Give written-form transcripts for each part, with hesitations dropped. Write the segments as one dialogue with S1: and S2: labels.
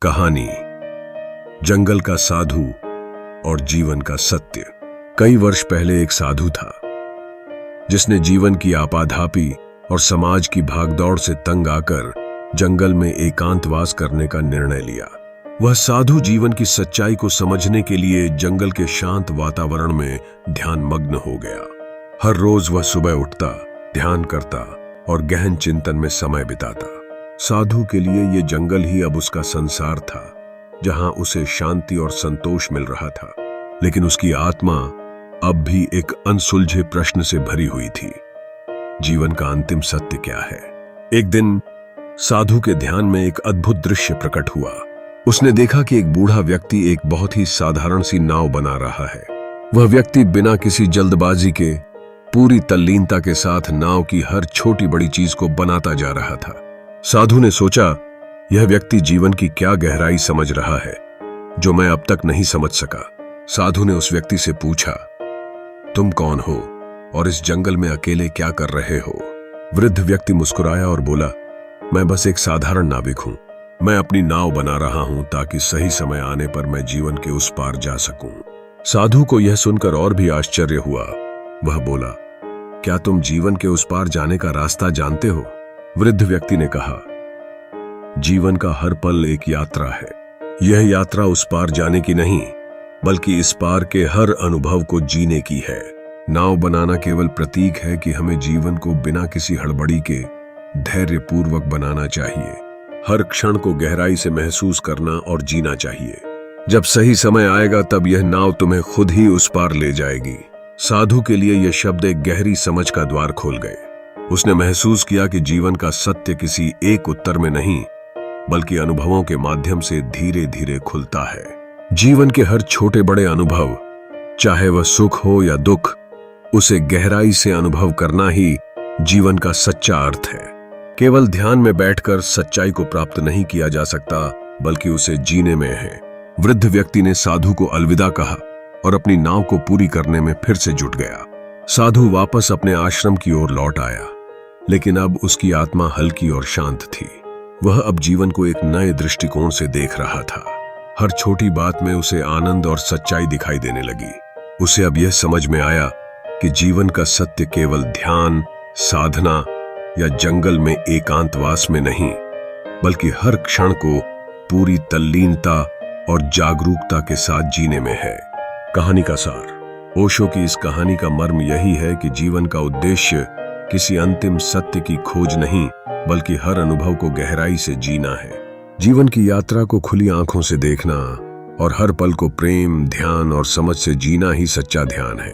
S1: कहानी जंगल का साधु और जीवन का सत्य। कई वर्ष पहले एक साधु था जिसने जीवन की आपाधापी और समाज की भागदौड़ से तंग आकर जंगल में एकांतवास करने का निर्णय लिया। वह साधु जीवन की सच्चाई को समझने के लिए जंगल के शांत वातावरण में ध्यान मग्न हो गया। हर रोज वह सुबह उठता, ध्यान करता और गहन चिंतन में समय बिताता। साधु के लिए यह जंगल ही अब उसका संसार था, जहां उसे शांति और संतोष मिल रहा था। लेकिन उसकी आत्मा अब भी एक अनसुलझे प्रश्न से भरी हुई थी। जीवन का अंतिम सत्य क्या है? एक दिन साधु के ध्यान में एक अद्भुत दृश्य प्रकट हुआ। उसने देखा कि एक बूढ़ा व्यक्ति एक बहुत ही साधारण सी नाव बना रहा है। वह व्यक्ति बिना किसी जल्दबाजी के पूरी तल्लीनता के साथ नाव की हर छोटी बड़ी चीज को बनाता जा रहा था। साधु ने सोचा, यह व्यक्ति जीवन की क्या गहराई समझ रहा है जो मैं अब तक नहीं समझ सका। साधु ने उस व्यक्ति से पूछा, तुम कौन हो और इस जंगल में अकेले क्या कर रहे हो? वृद्ध व्यक्ति मुस्कुराया और बोला, मैं बस एक साधारण नाविक हूं। मैं अपनी नाव बना रहा हूं ताकि सही समय आने पर मैं जीवन के उस पार जा सकूं। साधु को यह सुनकर और भी आश्चर्य हुआ। वह बोला, क्या तुम जीवन के उस पार जाने का रास्ता जानते हो? वृद्ध व्यक्ति ने कहा, जीवन का हर पल एक यात्रा है। यह यात्रा उस पार जाने की नहीं, बल्कि इस पार के हर अनुभव को जीने की है। नाव बनाना केवल प्रतीक है कि हमें जीवन को बिना किसी हड़बड़ी के धैर्यपूर्वक बनाना चाहिए। हर क्षण को गहराई से महसूस करना और जीना चाहिए। जब सही समय आएगा तब यह नाव तुम्हें खुद ही उस पार ले जाएगी। साधु के लिए यह शब्द एक गहरी समझ का द्वार खोल गए। उसने महसूस किया कि जीवन का सत्य किसी एक उत्तर में नहीं, बल्कि अनुभवों के माध्यम से धीरे धीरे खुलता है। जीवन के हर छोटे बड़े अनुभव, चाहे वह सुख हो या दुख, उसे गहराई से अनुभव करना ही जीवन का सच्चा अर्थ है। केवल ध्यान में बैठकर सच्चाई को प्राप्त नहीं किया जा सकता, बल्कि उसे जीने में है। वृद्ध व्यक्ति ने साधु को अलविदा कहा और अपनी नाव को पूरी करने में फिर से जुट गया। साधु वापस अपने आश्रम की ओर लौट आया, लेकिन अब उसकी आत्मा हल्की और शांत थी। वह अब जीवन को एक नए दृष्टिकोण से देख रहा था। हर छोटी बात में उसे आनंद और सच्चाई दिखाई देने लगी। उसे अब यह समझ में आया कि जीवन का सत्य केवल ध्यान, साधना या जंगल में एकांतवास में नहीं, बल्कि हर क्षण को पूरी तल्लीनता और जागरूकता के साथ जीने में है। कहानी का सार। ओशो की इस कहानी का मर्म यही है कि जीवन का उद्देश्य किसी अंतिम सत्य की खोज नहीं, बल्कि हर अनुभव को गहराई से जीना है। जीवन की यात्रा को खुली आंखों से देखना और हर पल को प्रेम, ध्यान और समझ से जीना ही सच्चा ध्यान है।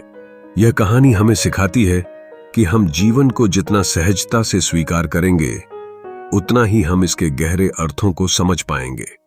S1: यह कहानी हमें सिखाती है कि हम जीवन को जितना सहजता से स्वीकार करेंगे, उतना ही हम इसके गहरे अर्थों को समझ पाएंगे।